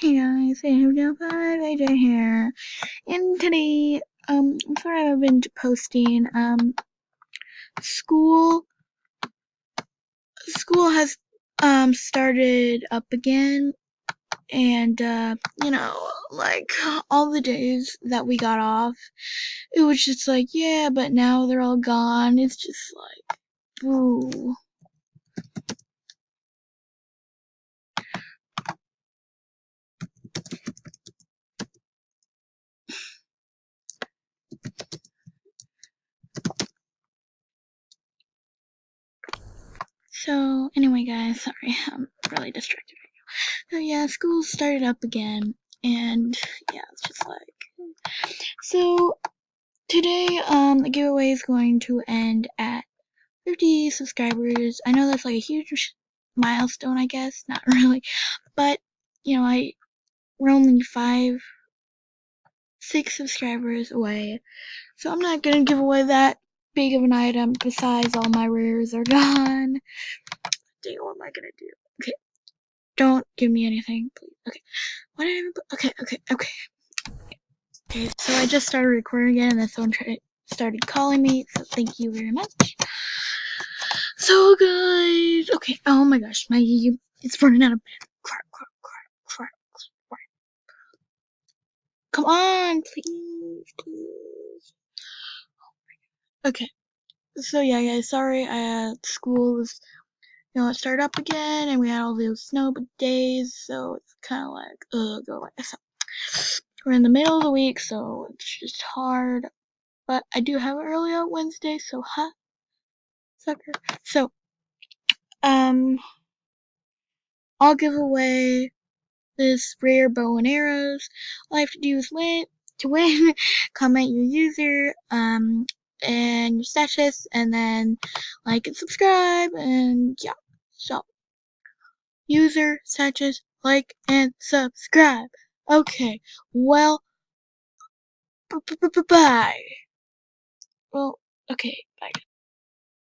Hey guys, AJ5 AJ here. And today, I'm sorry I haven't been posting. School has started up again, and like all the days that we got off, it was just like, yeah, but now they're all gone. It's just like, boo. So anyway, guys, sorry, I'm really distracted. So yeah, school started up again, and yeah, it's just like, so today, the giveaway is going to end at 50 subscribers. I know that's like a huge milestone, I guess, not really, but we're only 6 subscribers away, so I'm not gonna give away that big of an item. Besides, all my rares are gone. Dang, what am I gonna do? Okay, don't give me anything, please. Okay, what did I even put? Okay, so I just started recording again, and then someone started calling me, so thank you very much. So guys, okay, oh my gosh, it's running out of battery. Crap. Come on, please. Okay, so yeah, guys, sorry, school was, it started up again, and we had all those snow days, so it's kind of like, go away. So we're in the middle of the week, so it's just hard, but I do have an early out Wednesday, so sucker. So, I'll give away this rare bow and arrows. All I have to do is win, comment your user, and your status, and then like and subscribe, and yeah. So, user, status, like, and subscribe. Okay, well, bye. Well, okay, bye.